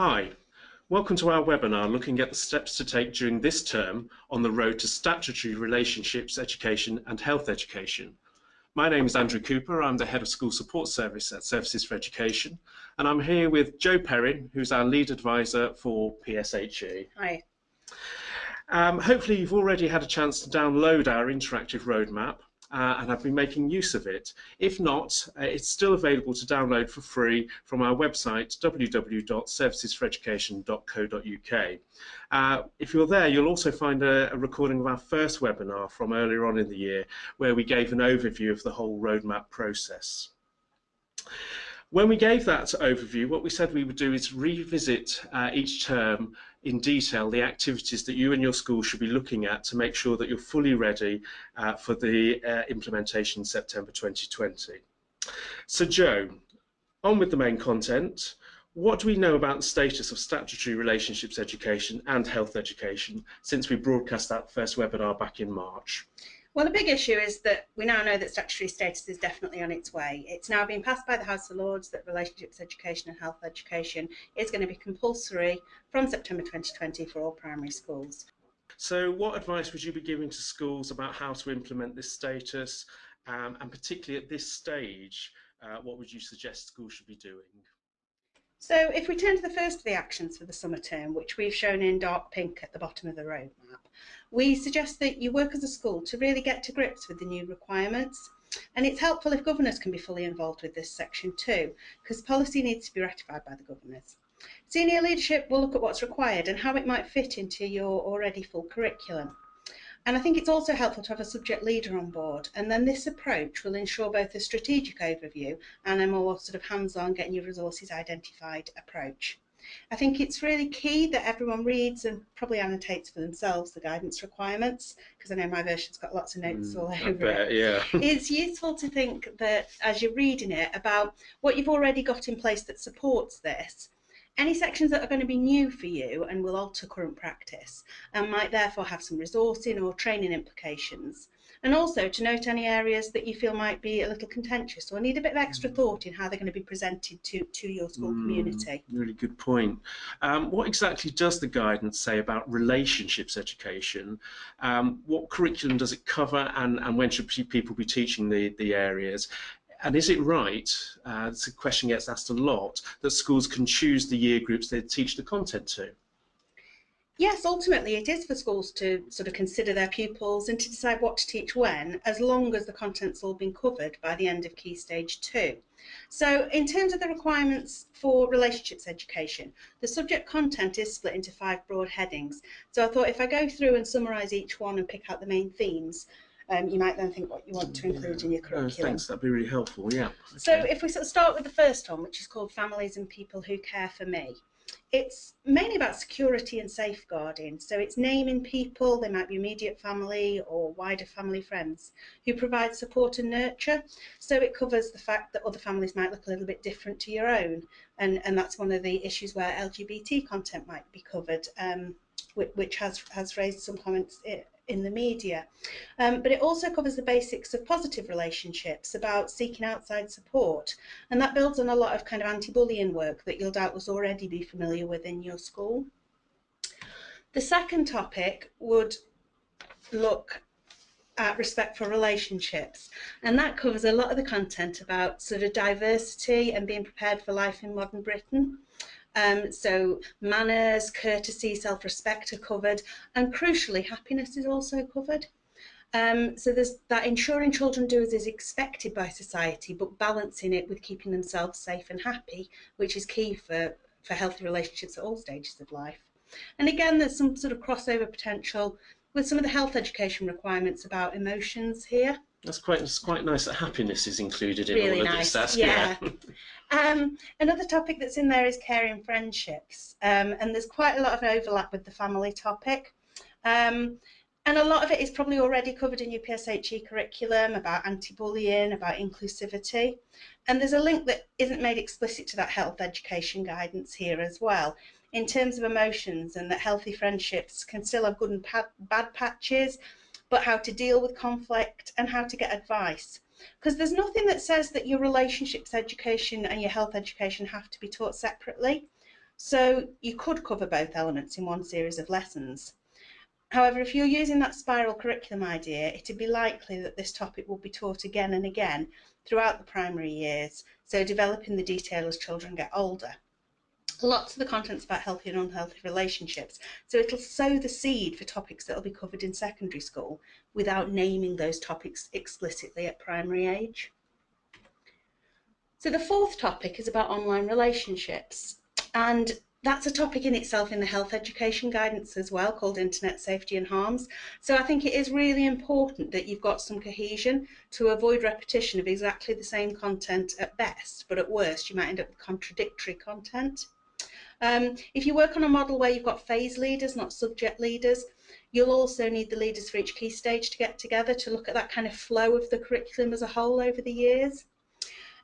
Hi, welcome to our webinar looking at the steps to take during this term on the road to statutory relationships education and health education. My name is Andrew Cooper. I'm the Head of School Support Service at Services for Education, and I'm here with Jo Perrin, who's our Lead Advisor for PSHE. Hi. Hopefully you've already had a chance to download our interactive roadmap and have been making use of it. If not, it's still available to download for free from our website www.servicesforeducation.co.uk. If you're there, you'll also find a recording of our first webinar from earlier on in the year where we gave an overview of the whole roadmap process. When we gave that overview, what we said we would do is revisit each term in detail the activities that you and your school should be looking at to make sure that you're fully ready for the implementation in September 2020. So Jo, on with the main content. What do we know about the status of statutory relationships education and health education since we broadcast that first webinar back in March? Well, the big issue is that we now know that statutory status is definitely on its way. It's now been passed by the House of Lords that relationships education and health education is going to be compulsory from September 2020 for all primary schools. So what advice would you be giving to schools about how to implement this status, and particularly at this stage, what would you suggest schools should be doing? So if we turn to the first of the actions for the summer term, which we've shown in dark pink at the bottom of the roadmap, we suggest that you work as a school to really get to grips with the new requirements. And it's helpful if governors can be fully involved with this section too, because policy needs to be ratified by the governors. Senior leadership will look at what's required and how it might fit into your already full curriculum. And I think it's also helpful to have a subject leader on board, and then this approach will ensure both a strategic overview and a more sort of hands-on, getting your resources identified approach. I think it's really key that everyone reads and probably annotates for themselves the guidance requirements, because I know my version's got lots of notes all over it. Yeah. It's useful to think that as you're reading it about what you've already got in place that supports this. Any sections that are going to be new for you and will alter current practice and might therefore have some resourcing or training implications. And also to note any areas that you feel might be a little contentious or need a bit of extra thought in how they're going to be presented to your school community. Really good point. What exactly does the guidance say about relationships education? What curriculum does it cover, and when should people be teaching the areas? And is it right, it's a question gets asked a lot, that schools can choose the year groups they teach the content to? Yes, ultimately it is for schools to sort of consider their pupils and to decide what to teach when, as long as the content's all been covered by the end of Key Stage 2. So in terms of the requirements for relationships education, the subject content is split into 5 broad headings. So I thought if I go through and summarise each one and pick out the main themes, you might then think what you want to include in your curriculum. Thanks, that'd be really helpful, yeah. Okay. So if we sort of start with the first one, which is called Families and People Who Care for Me, it's mainly about security and safeguarding. So it's naming people, they might be immediate family or wider family friends, who provide support and nurture. So it covers the fact that other families might look a little bit different to your own. And that's one of the issues where LGBT content might be covered, which has raised some comments in the media. But it also covers the basics of positive relationships, about seeking outside support, and that builds on a lot of kind of anti-bullying work that you'll doubtless already be familiar with in your school. The second topic would look at respect for relationships, and that covers a lot of the content about sort of diversity and being prepared for life in modern Britain. So manners, courtesy, self-respect are covered, and crucially happiness is also covered. So there's that ensuring children do as is expected by society, but balancing it with keeping themselves safe and happy, which is key for healthy relationships at all stages of life. And again, there's some sort of crossover potential with some of the health education requirements about emotions here. It's quite nice that happiness is included in really all of nice. this. Yeah. Another topic that's in there is caring friendships, and there's quite a lot of overlap with the family topic. And a lot of it is probably already covered in your PSHE curriculum about anti-bullying, about inclusivity. And there's a link that isn't made explicit to that health education guidance here as well, in terms of emotions, and that healthy friendships can still have good and bad patches, but how to deal with conflict and how to get advice. Because there's nothing that says that your relationships education and your health education have to be taught separately. So you could cover both elements in one series of lessons. However, if you're using that spiral curriculum idea, it'd be likely that this topic will be taught again and again throughout the primary years, so developing the detail as children get older. Lots of the content's about healthy and unhealthy relationships, so it'll sow the seed for topics that will be covered in secondary school without naming those topics explicitly at primary age. So the fourth topic is about online relationships, and that's a topic in itself in the health education guidance as well, called Internet Safety and Harms. So I think it is really important that you've got some cohesion to avoid repetition of exactly the same content at best, but at worst you might end up with contradictory content. If you work on a model where you've got phase leaders, not subject leaders, you'll also need the leaders for each key stage to get together to look at that kind of flow of the curriculum as a whole over the years.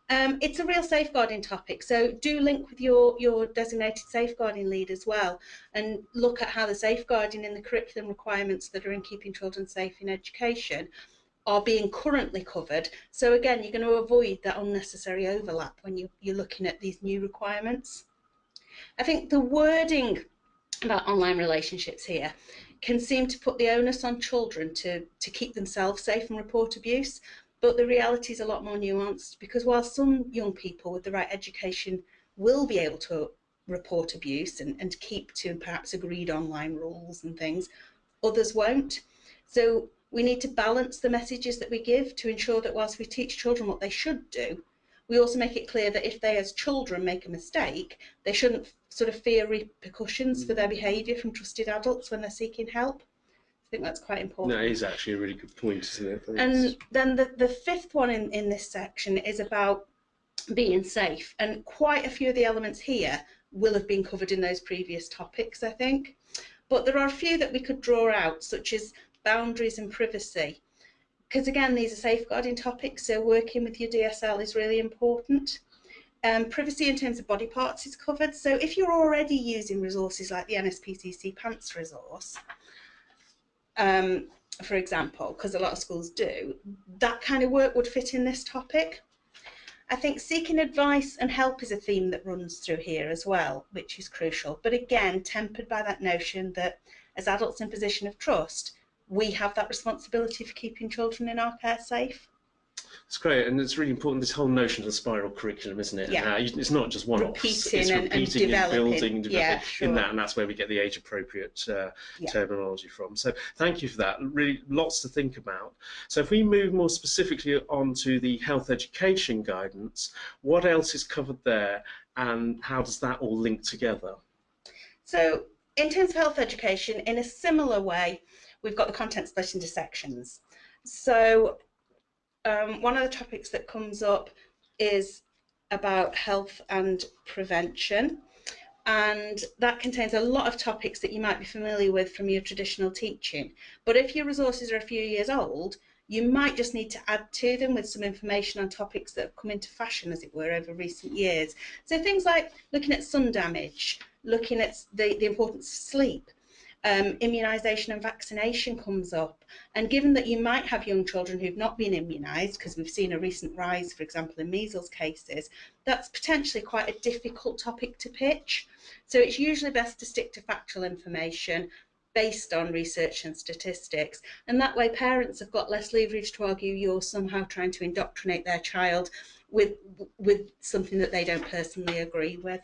It's a real safeguarding topic, so do link with your designated safeguarding lead as well, and look at how the safeguarding in the curriculum requirements that are in keeping children safe in education are being currently covered. So again, you're going to avoid that unnecessary overlap when you're looking at these new requirements. I think the wording about online relationships here can seem to put the onus on children to keep themselves safe and report abuse, but the reality is a lot more nuanced, because while some young people with the right education will be able to report abuse and keep to perhaps agreed online rules and things, others won't. So we need to balance the messages that we give to ensure that whilst we teach children what they should do, we also make it clear that if they as children make a mistake, they shouldn't sort of fear repercussions for their behaviour from trusted adults when they're seeking help. I think that's quite important. That is actually a really good point, isn't it? And then the fifth one in this section is about being safe, and quite a few of the elements here will have been covered in those previous topics, I think. But there are a few that we could draw out, such as boundaries and privacy, because again, these are safeguarding topics, so working with your DSL is really important. Privacy in terms of body parts is covered, so if you're already using resources like the NSPCC PANTS resource, for example, because a lot of schools do, that kind of work would fit in this topic. I think seeking advice and help is a theme that runs through here as well, which is crucial, but again, tempered by that notion that as adults in position of trust, we have that responsibility for keeping children in our care safe. It's great, and it's really important, this whole notion of the spiral curriculum, isn't it? Yeah. And it's not just one-offs, Repeating it's repeating and building yeah, sure. in that, and that's where we get the age-appropriate terminology from. So thank you for that. Really, lots to think about. So if we move more specifically onto the health education guidance, what else is covered there, and how does that all link together? So in terms of health education, in a similar way, we've got the content split into sections. So one of the topics that comes up is about health and prevention, and that contains a lot of topics that you might be familiar with from your traditional teaching. But if your resources are a few years old, you might just need to add to them with some information on topics that have come into fashion, as it were, over recent years. So things like looking at sun damage, looking at the importance of sleep, immunisation and vaccination comes up. And given that you might have young children who've not been immunised, because we've seen a recent rise, for example, in measles cases, that's potentially quite a difficult topic to pitch. So it's usually best to stick to factual information based on research and statistics. And that way parents have got less leverage to argue you're somehow trying to indoctrinate their child with something that they don't personally agree with.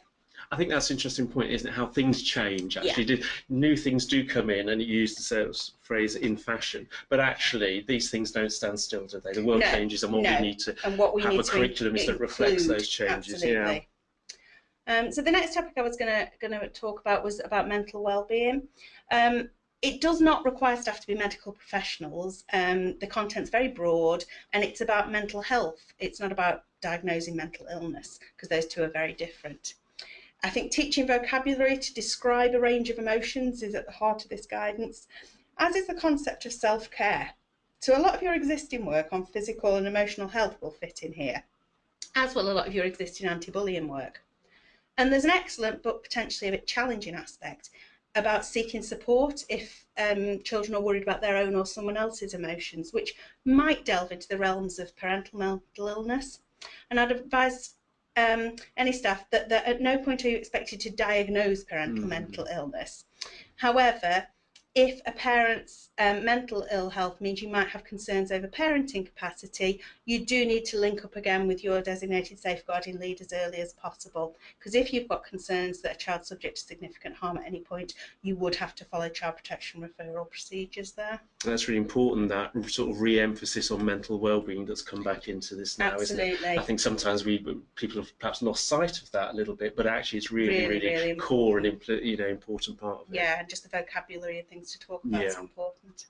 I think that's an interesting point, isn't it? How things change. Actually, new things do come in, and you use the phrase "in fashion," but actually, these things don't stand still, do they? The world changes, and what we need to have a curriculum is that reflects those changes. Absolutely. Yeah. So the next topic I was going to talk about was about mental well-being. It does not require staff to be medical professionals. The content's very broad, and it's about mental health. It's not about diagnosing mental illness, because those two are very different. I think teaching vocabulary to describe a range of emotions is at the heart of this guidance, as is the concept of self-care. So a lot of your existing work on physical and emotional health will fit in here, as will a lot of your existing anti-bullying work. And there's an excellent but potentially a bit challenging aspect about seeking support if children are worried about their own or someone else's emotions, which might delve into the realms of parental mental illness. And I'd advise any staff that at no point are you expected to diagnose parental mental illness. However, if a parent's mental ill health means you might have concerns over parenting capacity, you do need to link up again with your designated safeguarding lead as early as possible. Because if you've got concerns that a child's subject to significant harm at any point, you would have to follow child protection referral procedures there. That's really important, that sort of re-emphasis on mental well-being that's come back into this now, Absolutely. isn't it? I think sometimes people have perhaps lost sight of that a little bit, but actually it's really core and important part of it. Yeah, and just the vocabulary and things to talk about is important.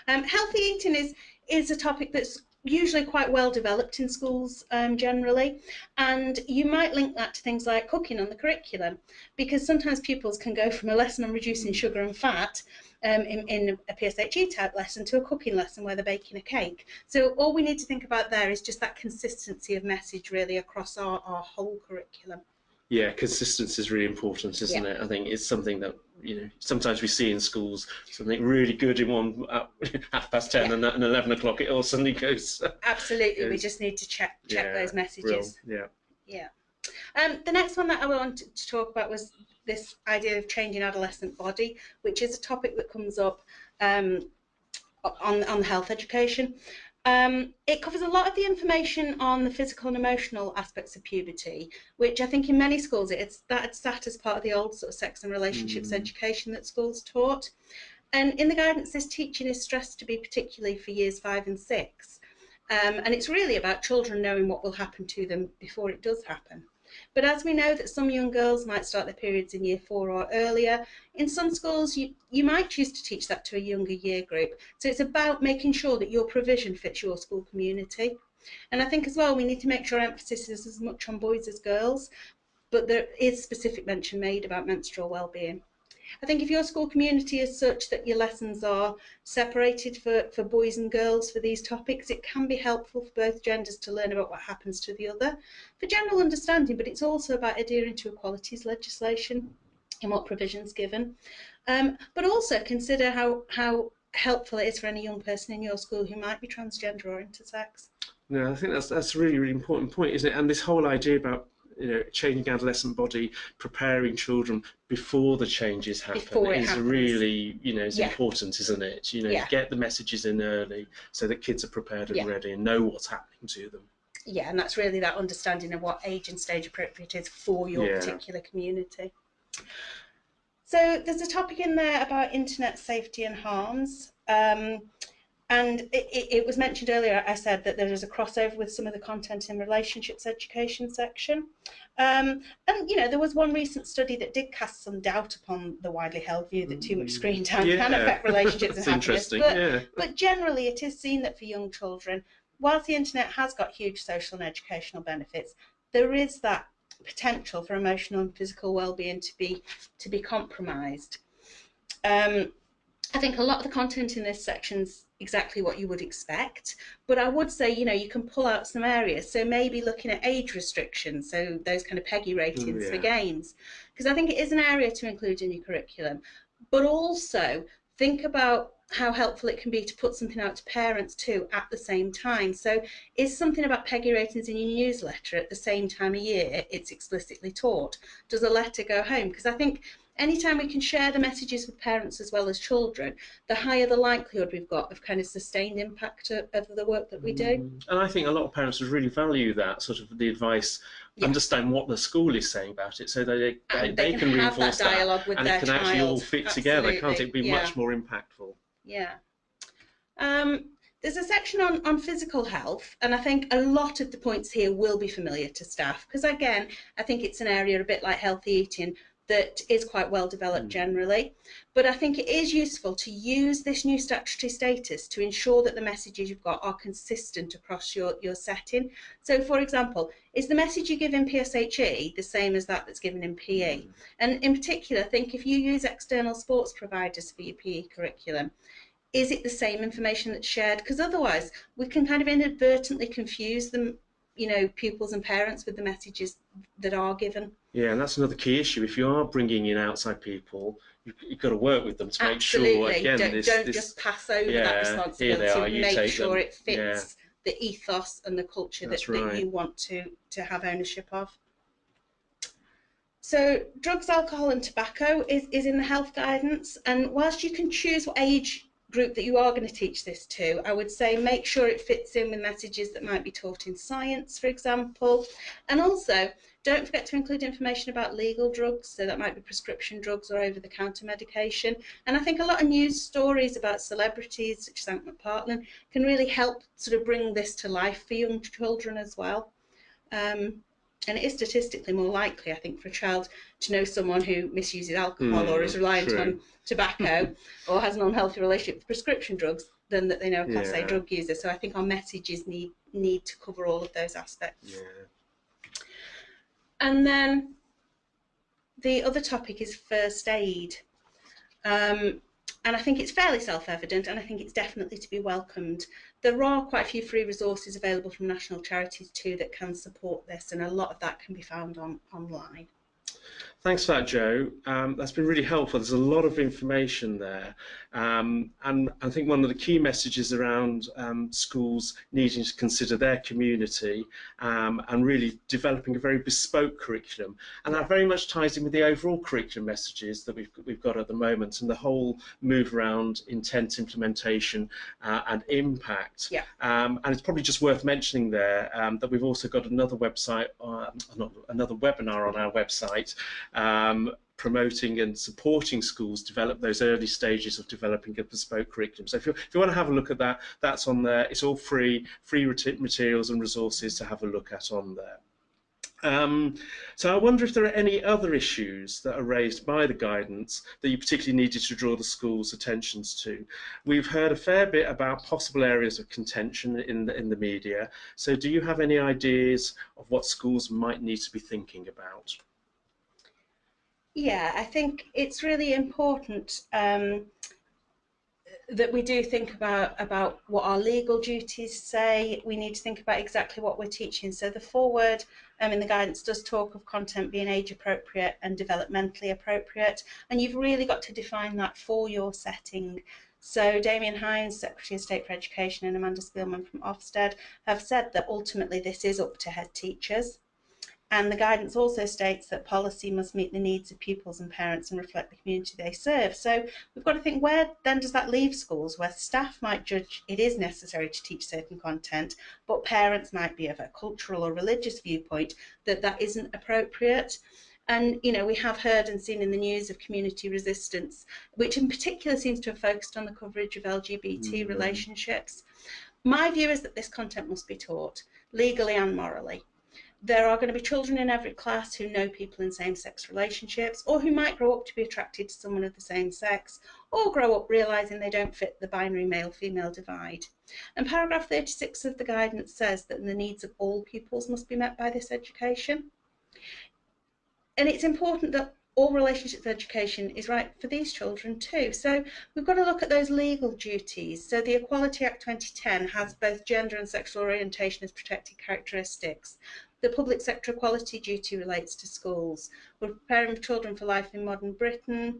Healthy eating is a topic that's usually quite well developed in schools generally, and you might link that to things like cooking on the curriculum, because sometimes pupils can go from a lesson on reducing sugar and fat in a PSHE type lesson to a cooking lesson where they're baking a cake. So all we need to think about there is just that consistency of message really across our whole curriculum. Yeah, consistency is really important, isn't it? I think it's something that sometimes we see in schools, something really good in one at 10:30 and 11 o'clock, it all suddenly goes. Absolutely, we just need to check those messages. Yeah. The next one that I wanted to talk about was this idea of changing adolescent body, which is a topic that comes up on health education. It covers a lot of the information on the physical and emotional aspects of puberty, which I think in many schools it's sat as part of the old sort of sex and relationships education that schools taught. And in the guidance, this teaching is stressed to be particularly for years 5 and 6. And it's really about children knowing what will happen to them before it does happen. But as we know that some young girls might start their periods in year 4 or earlier, in some schools you might choose to teach that to a younger year group. So it's about making sure that your provision fits your school community. And I think as well we need to make sure emphasis is as much on boys as girls, but there is specific mention made about menstrual well-being. I think if your school community is such that your lessons are separated for boys and girls for these topics, it can be helpful for both genders to learn about what happens to the other, for general understanding, but it's also about adhering to equalities legislation and what provisions given. But also consider how helpful it is for any young person in your school who might be transgender or intersex. No, I think that's a really, really important point, isn't it? And this whole idea about changing adolescent body, preparing children before the changes happen is really, is important, isn't it? Get the messages in early so that kids are prepared and ready and know what's happening to them. Yeah, and that's really that understanding of what age and stage appropriate is for your particular community. So there's a topic in there about internet safety and harms. And it was mentioned earlier, I said that there is a crossover with some of the content in relationships education section. And, there was one recent study that did cast some doubt upon the widely held view that too much screen time can affect relationships and happiness. But generally it is seen that for young children, whilst the internet has got huge social and educational benefits, there is that potential for emotional and physical well-being to be compromised. I think a lot of the content in this section's exactly what you would expect, but I would say, you can pull out some areas. So maybe looking at age restrictions, so those kind of PEGI ratings for games, because I think it is an area to include in your curriculum, but also think about how helpful it can be to put something out to parents too at the same time. So is something about PEGI ratings in your newsletter at the same time of year it's explicitly taught? Does a letter go home? Because I think anytime we can share the messages with parents as well as children, the higher the likelihood we've got of kind of sustained impact of the work that we do. And I think a lot of parents would really value that sort of the advice, understand what the school is saying about it, so they can reinforce that dialogue with and it can actually all fit together, can't it? Be much more impactful. Yeah. There's a section on physical health, and I think a lot of the points here will be familiar to staff, because again, I think it's an area a bit like healthy eating that is quite well developed generally. But I think it is useful to use this new statutory status to ensure that the messages you've got are consistent across your setting. So for example, is the message you give in PSHE the same as that's given in PE? And in particular, think if you use external sports providers for your PE curriculum, is it the same information that's shared? Because otherwise we can kind of inadvertently confuse them, pupils and parents with the messages that are given. Yeah, and that's another key issue. If you are bringing in outside people, you've got to work with them to make sure, again, don't just pass over that responsibility, make sure it fits the ethos and the culture That's that right. you want to have ownership of. So drugs, alcohol and tobacco is in the health guidance, and whilst you can choose what age group that you are going to teach this to, I would say make sure it fits in with messages that might be taught in science, for example. And also, don't forget to include information about legal drugs, so that might be prescription drugs or over-the-counter medication. And I think a lot of news stories about celebrities, such as Ant McPartlin, can really help sort of bring this to life for young children as well. And it is statistically more likely, I think, for a child to know someone who misuses alcohol or is reliant on tobacco or has an unhealthy relationship with prescription drugs than that they know a Class A drug user. So I think our messages need to cover all of those aspects. Yeah. And then the other topic is first aid. And I think it's fairly self-evident, and I think it's definitely to be welcomed. There are quite a few free resources available from national charities too that can support this, and a lot of that can be found online. Thanks for that, Joe. That's been really helpful. There's a lot of information there. And I think one of the key messages around schools needing to consider their community and really developing a very bespoke curriculum. And that very much ties in with the overall curriculum messages that we've got at the moment, and the whole move around intent, implementation and impact. Yeah. And it's probably just worth mentioning there that we've also got another website, another webinar on our website promoting and supporting schools develop those early stages of developing a bespoke curriculum. So if you want to have a look at that, that's on there. It's all free materials and resources to have a look at on there. So I wonder if there are any other issues that are raised by the guidance that you particularly needed to draw the school's attentions to. We've heard a fair bit about possible areas of contention in the media. So do you have any ideas of what schools might need to be thinking about? Yeah, I think it's really important that we do think about what our legal duties say. We need to think about exactly what we're teaching. So the foreword in the guidance does talk of content being age appropriate and developmentally appropriate, and you've really got to define that for your setting. So Damien Hines, Secretary of State for Education, and Amanda Spielman from Ofsted have said that ultimately this is up to head teachers. And the guidance also states that policy must meet the needs of pupils and parents and reflect the community they serve. So we've got to think, where then does that leave schools, where staff might judge it is necessary to teach certain content, but parents might be of a cultural or religious viewpoint that isn't appropriate. And, you know, we have heard and seen in the news of community resistance, which in particular seems to have focused on the coverage of LGBT relationships. My view is that this content must be taught legally and morally. There are going to be children in every class who know people in same-sex relationships, or who might grow up to be attracted to someone of the same sex, or grow up realising they don't fit the binary male-female divide. And paragraph 36 of the guidance says that the needs of all pupils must be met by this education. And it's important that all relationships education is right for these children too. So we've got to look at those legal duties. So the Equality Act 2010 has both gender and sexual orientation as protected characteristics. The public sector equality duty relates to schools. We're preparing children for life in modern Britain,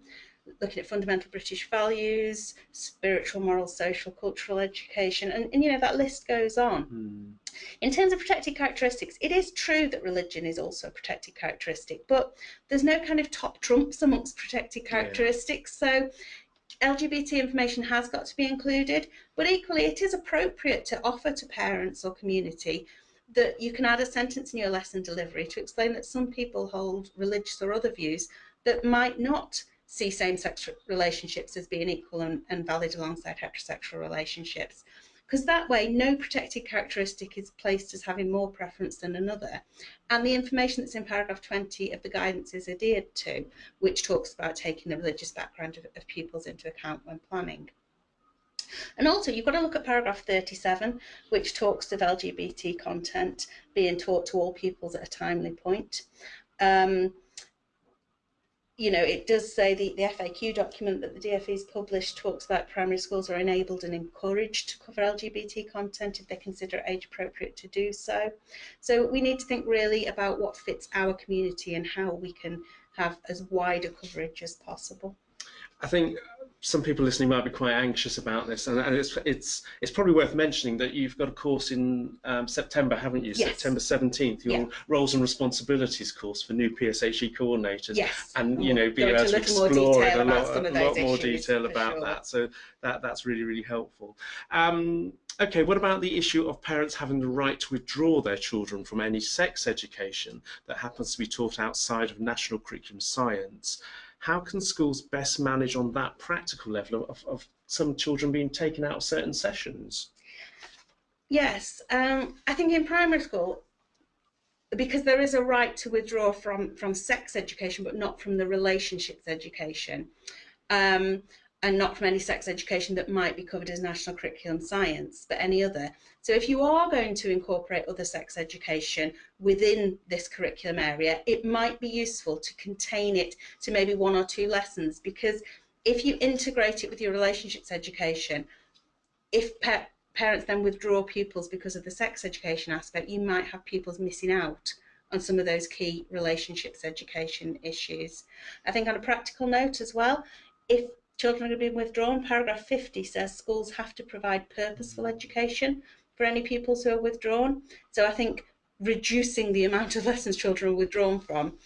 looking at fundamental British values, spiritual, moral, social, cultural education, and you know, that list goes on. In terms of protected characteristics, it is true that religion is also a protected characteristic, but there's no kind of top trumps amongst protected characteristics. So LGBT information has got to be included, but equally it is appropriate to offer to parents or community that you can add a sentence in your lesson delivery to explain that some people hold religious or other views that might not see same-sex relationships as being equal and valid alongside heterosexual relationships. Because that way, no protected characteristic is placed as having more preference than another. And the information that's in paragraph 20 of the guidance is adhered to, which talks about taking the religious background of pupils into account when planning. And also, you've got to look at paragraph 37, which talks of LGBT content being taught to all pupils at a timely point. You know, it does say the FAQ document that the DfE's published talks about primary schools are enabled and encouraged to cover LGBT content if they consider it age appropriate to do so. So we need to think really about what fits our community and how we can have as wide a coverage as possible. I think some people listening might be quite anxious about this, and it's probably worth mentioning that you've got a course in September, haven't you? Yes. September 17th, your Yeah. roles and responsibilities course for new PSHE coordinators. Yes. And be go able into to a little more explore in detail a about some of those lot more issues, detail for about sure. that. So that's really, really helpful. Okay, what about the issue of parents having the right to withdraw their children from any sex education that happens to be taught outside of national curriculum science? How can schools best manage on that practical level of some children being taken out of certain sessions? Yes, I think in primary school, because there is a right to withdraw from sex education, but not from the relationships education. And not from any sex education that might be covered as national curriculum science, but any other. So if you are going to incorporate other sex education within this curriculum area, it might be useful to contain it to maybe 1 or 2 lessons, because if you integrate it with your relationships education, if parents then withdraw pupils because of the sex education aspect, you might have pupils missing out on some of those key relationships education issues. I think on a practical note as well, if children are being withdrawn, paragraph 50 says schools have to provide purposeful education for any pupils who are withdrawn. So I think reducing the amount of lessons children are withdrawn from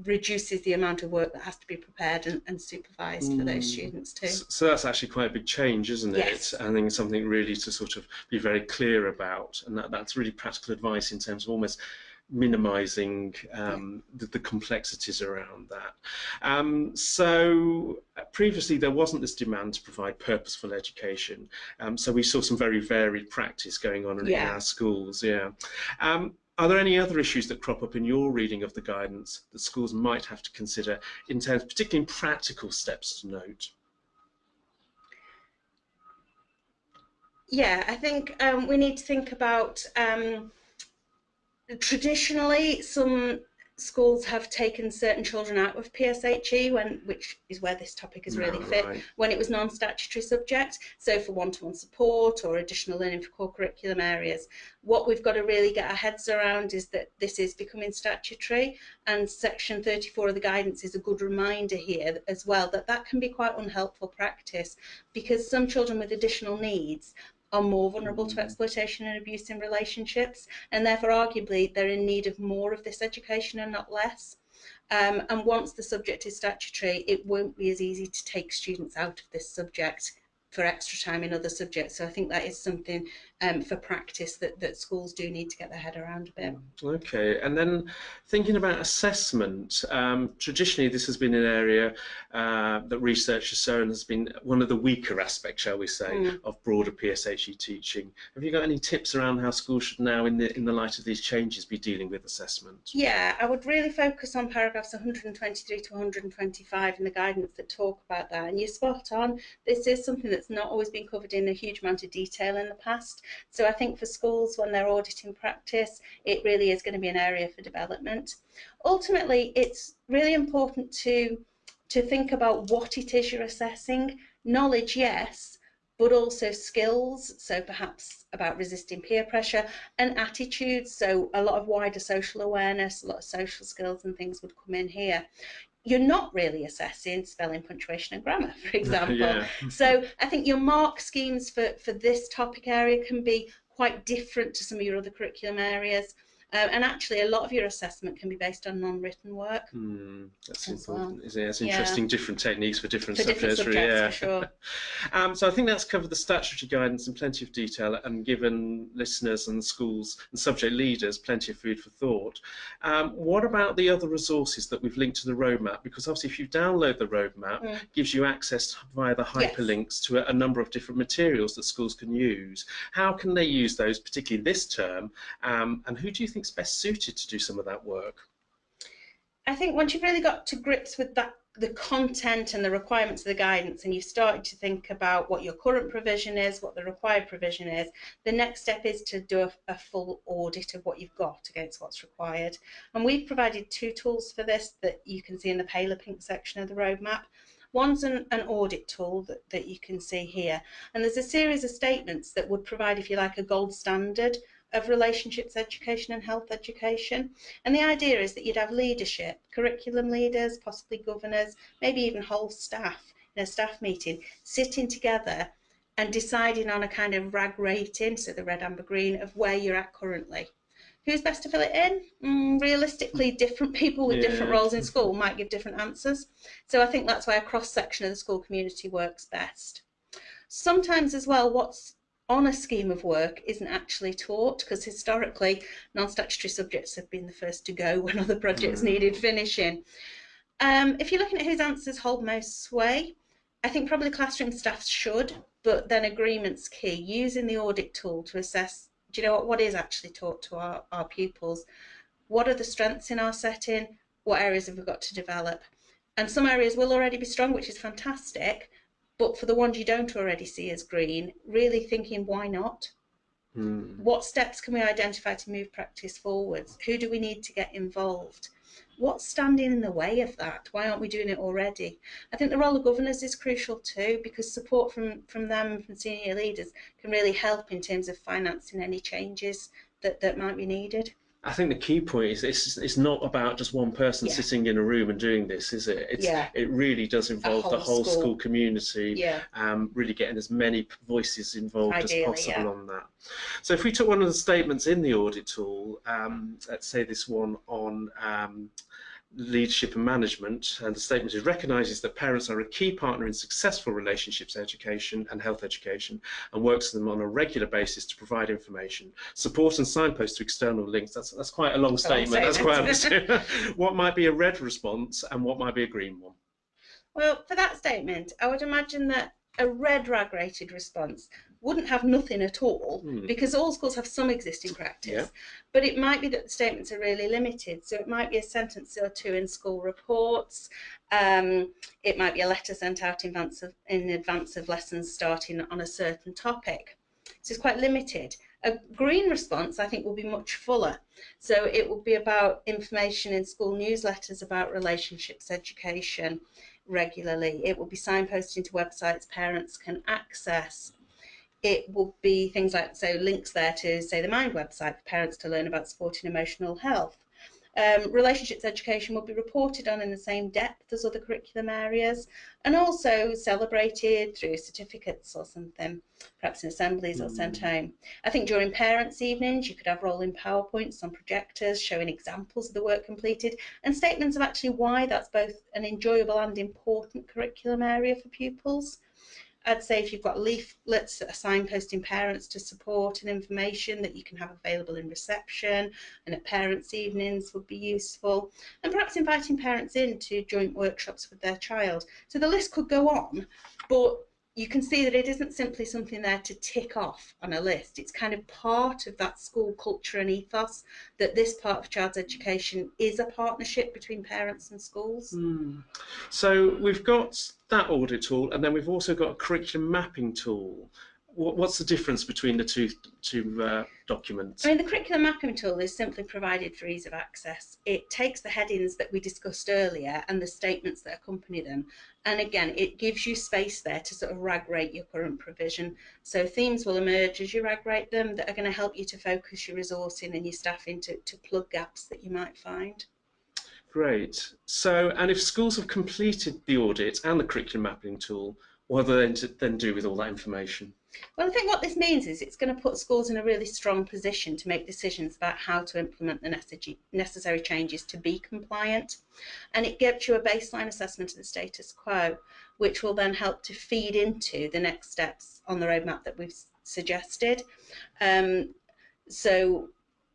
reduces the amount of work that has to be prepared and supervised for those students too. So that's actually quite a big change, isn't it? Yes. I think it's something really to sort of be very clear about, and that's really practical advice in terms of almost minimising the complexities around that. So previously there wasn't this demand to provide purposeful education, so we saw some very varied practice going on in our schools. Are there any other issues that crop up in your reading of the guidance that schools might have to consider in terms, particularly in practical steps to note? Yeah, I think we need to think about traditionally some schools have taken certain children out of PSHE, which is where this topic is really fit, when it was non-statutory subject, so for one-to-one support or additional learning for core curriculum areas. What we've got to really get our heads around is that this is becoming statutory, and section 34 of the guidance is a good reminder here as well that can be quite unhelpful practice, because some children with additional needs are more vulnerable to exploitation and abuse in relationships, and therefore arguably they're in need of more of this education and not less. And once the subject is statutory, it won't be as easy to take students out of this subject for extra time in other subjects. So I think that is something for practice that schools do need to get their head around a bit. Okay, and then thinking about assessment, traditionally this has been an area that research has shown has been one of the weaker aspects, shall we say, of broader PSHE teaching. Have you got any tips around how schools should now, in the light of these changes, be dealing with assessment? Yeah, I would really focus on paragraphs 123 to 125 in the guidance that talk about that. And you're spot on. This is something that's not always been covered in a huge amount of detail in the past. So I think for schools, when they're auditing practice, it really is going to be an area for development. Ultimately, it's really important to think about what it is you're assessing. Knowledge, yes, but also skills, so perhaps about resisting peer pressure, and attitudes, so a lot of wider social awareness, a lot of social skills and things would come in here. You're not really assessing spelling, punctuation and grammar, for example. So I think your mark schemes for this topic area can be quite different to some of your other curriculum areas. And actually, a lot of your assessment can be based on non-written work. That's important, isn't it? It's interesting, different techniques for different subjects. For sure. So I think that's covered the statutory guidance in plenty of detail and given listeners and schools and subject leaders plenty of food for thought. What about the other resources that we've linked to the roadmap? Because obviously if you download the roadmap, it gives you access via the hyperlinks to a number of different materials that schools can use. How can they use those, particularly this term, and who do you think is best suited to do some of that work? I think once you've really got to grips with that, the content and the requirements of the guidance, and you've started to think about what your current provision is, what the required provision is, the next step is to do a full audit of what you've got against what's required. And we've provided 2 tools for this that you can see in the paler pink section of the roadmap. One's an audit tool that you can see here, and there's a series of statements that would provide, if you like, a gold standard of relationships education and health education. And the idea is that you'd have leadership, curriculum leaders, possibly governors, maybe even whole staff in a staff meeting, sitting together and deciding on a kind of RAG rating, so the red, amber, green, of where you're at currently. Who's best to fill it in? Realistically, different people with different roles in school might give different answers. So I think that's why a cross-section of the school community works best. Sometimes as well, what's on a scheme of work isn't actually taught, because historically non-statutory subjects have been the first to go when other projects needed finishing. If you're looking at whose answers hold most sway, I think probably classroom staff should, but then agreement's key, using the audit tool to assess, do you know what is actually taught to our pupils? What are the strengths in our setting? What areas have we got to develop? And some areas will already be strong, which is fantastic, but for the ones you don't already see as green, really thinking, why not? What steps can we identify to move practice forwards? Who do we need to get involved? What's standing in the way of that? Why aren't we doing it already? I think the role of governors is crucial too, because support from them, from senior leaders, can really help in terms of financing any changes that might be needed. I think the key point is it's not about just one person sitting in a room and doing this, is it? It really does involve the whole school community, really getting as many voices involved as possible on that. So if we took one of the statements in the audit tool, let's say this one on leadership and management, and the statement is recognises that parents are a key partner in successful relationships education and health education, and works with them on a regular basis to provide information, support and signpost to external links. That's quite a long statement. That's quite a what might be a red response and what might be a green one? Well, for that statement, I would imagine that a red RAG rated response wouldn't have nothing at all, because all schools have some existing practice, but it might be that the statements are really limited. So it might be a sentence or two in school reports, it might be a letter sent out in advance of lessons starting on a certain topic. So it's quite limited. A green response, I think, will be much fuller. So it will be about information in school newsletters about relationships education regularly. It will be signposting to websites parents can access. It will be things like, so links there to, say, the Mind website for parents to learn about supporting emotional health. Relationships education will be reported on in the same depth as other curriculum areas, and also celebrated through certificates or something, perhaps in assemblies or sent home. I think during parents' evenings you could have rolling PowerPoints on projectors showing examples of the work completed and statements of actually why that's both an enjoyable and important curriculum area for pupils. I'd say if you've got leaflets signposting parents to support and information that you can have available in reception and at parents' evenings would be useful. And perhaps inviting parents in to joint workshops with their child. So the list could go on, but you can see that it isn't simply something there to tick off on a list. It's kind of part of that school culture and ethos that this part of child's education is a partnership between parents and schools. So we've got that audit tool, and then we've also got a curriculum mapping tool. What's the difference between the two documents? I mean, the curriculum mapping tool is simply provided for ease of access. It takes the headings that we discussed earlier and the statements that accompany them, and again, it gives you space there to sort of RAG rate your current provision. So themes will emerge as you RAG rate them that are going to help you to focus your resourcing and your staffing to plug gaps that you might find. Great. So, and if schools have completed the audit and the curriculum mapping tool, what are they then do with all that information? Well, I think what this means is it's going to put schools in a really strong position to make decisions about how to implement the necessary changes to be compliant. And it gives you a baseline assessment of the status quo, which will then help to feed into the next steps on the roadmap that we've suggested. So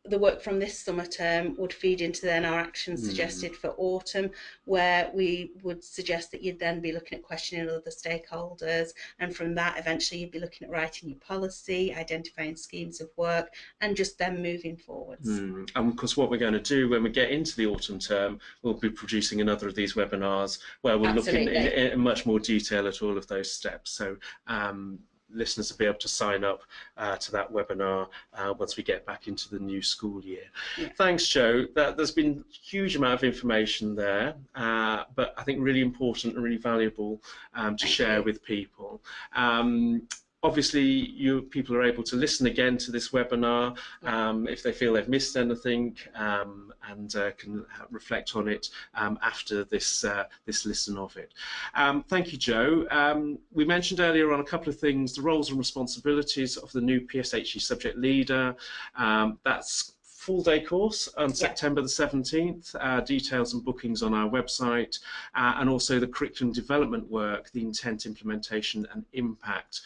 the work from this summer term would feed into then our actions suggested for autumn, where we would suggest that you'd then be looking at questioning other stakeholders, and from that eventually you'd be looking at writing your policy, identifying schemes of work, and just then moving forwards. And of course what we're going to do when we get into the autumn term, we'll be producing another of these webinars where we'll look in much more detail at all of those steps. So listeners will be able to sign up to that webinar once we get back into the new school year. Thanks, Jo. There's been a huge amount of information there, but I think really important and really valuable to share with people. Obviously, people are able to listen again to this webinar if they feel they've missed anything, and can reflect on it after this listen of it. Thank you, Joe. We mentioned earlier on a couple of things: the roles and responsibilities of the new PSHE subject leader. That's full-day course on September the 17th, details and bookings on our website, and also the curriculum development work, the intent, implementation and impact.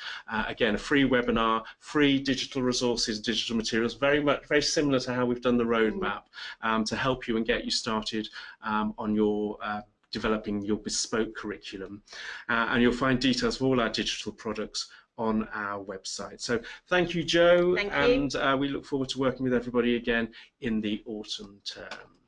Again, a free webinar, free digital resources, digital materials, very similar to how we've done the roadmap, to help you and get you started on your developing your bespoke curriculum. And you'll find details of all our digital products on our website. So thank you, Joe. Thank you. And we look forward to working with everybody again in the autumn term.